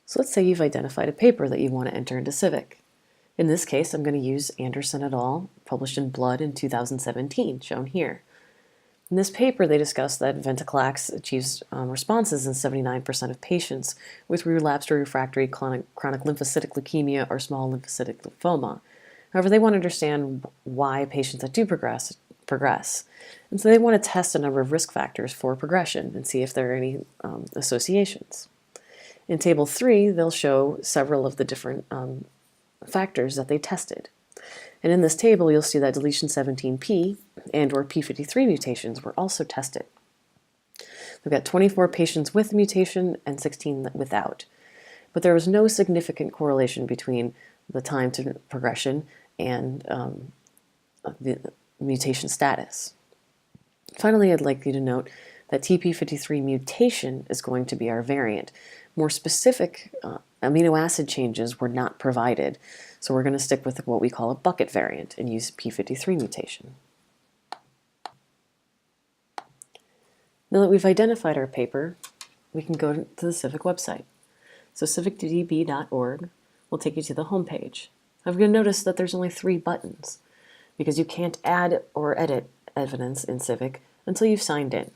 So let's say you've identified a paper that you want to enter into CIViC. In this case, I'm going to use Anderson et al., published in Blood in 2017, shown here. In this paper, they discuss that venetoclax achieves responses in 79% of patients with relapsed or refractory chronic lymphocytic leukemia or small lymphocytic lymphoma. However, they want to understand why patients that do progress. And so they want to test a number of risk factors for progression and see if there are any associations. In Table 3, they'll show several of the different factors that they tested. And in this table, you'll see that deletion 17p and or p53 mutations were also tested. We've got 24 patients with mutation and 16 without. But there was no significant correlation between the time to progression and the mutation status. Finally, I'd like you to note that TP53 mutation is going to be our variant. More specific amino acid changes were not provided, so we're going to stick with what we call a bucket variant and use p53 mutation. Now that we've identified our paper, we can go to the CIViC website. So civicdb.org will take you to the home page. I'm going to notice that there's only 3 buttons because you can't add or edit evidence in CIViC until you've signed in.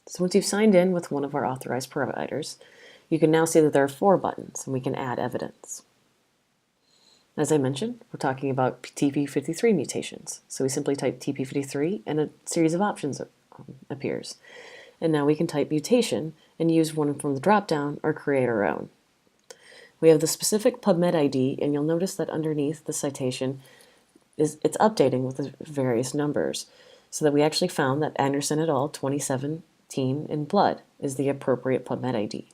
So once you've signed in with one of our authorized providers, you can now see that there are 4 buttons and we can add evidence. As I mentioned, we're talking about TP53 mutations. So we simply type TP53 and a series of options appears. And now we can type mutation and use one from the drop-down or create our own. We have the specific PubMed ID, and you'll notice that underneath the citation it's updating with the various numbers, so that we actually found that Anderson et al. 2017 in Blood is the appropriate PubMed ID.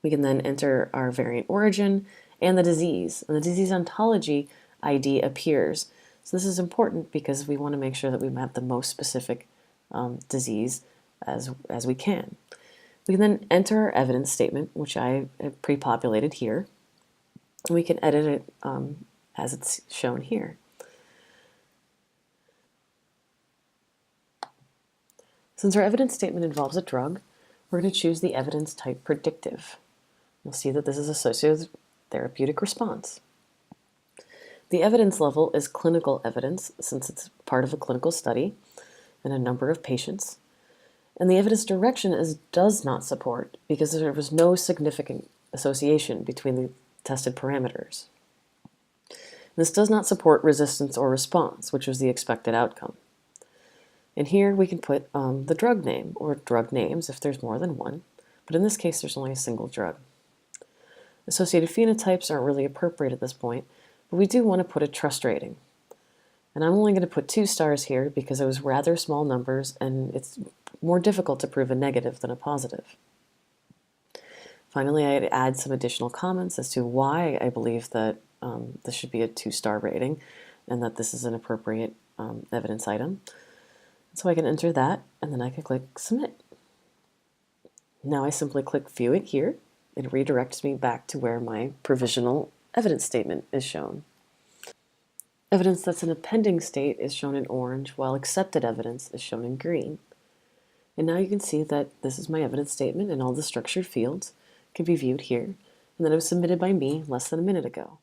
We can then enter our variant origin and the disease ontology ID appears. So this is important because we want to make sure that we have the most specific disease as we can. We can then enter our evidence statement, which I have pre-populated here. We can edit it as it's shown here. Since our evidence statement involves a drug, we're going to choose the evidence type predictive. You'll see that this is associated with therapeutic response. The evidence level is clinical evidence, since it's part of a clinical study and a number of patients. And the evidence direction is does not support because there was no significant association between the tested parameters. This does not support resistance or response, which was the expected outcome. And here we can put the drug name or drug names if there's more than one, but in this case there's only a single drug. Associated phenotypes aren't really appropriate at this point, but we do want to put a trust rating. And I'm only going to put 2 stars here because it was rather small numbers and it's more difficult to prove a negative than a positive. Finally, I'd add some additional comments as to why I believe that this should be a 2-star rating and that this is an appropriate evidence item. So I can enter that and then I can click Submit. Now I simply click View it here. It redirects me back to where my provisional evidence statement is shown. Evidence that's in a pending state is shown in orange, while accepted evidence is shown in green. And now you can see that this is my evidence statement and all the structured fields can be viewed here, and that it was submitted by me less than a minute ago.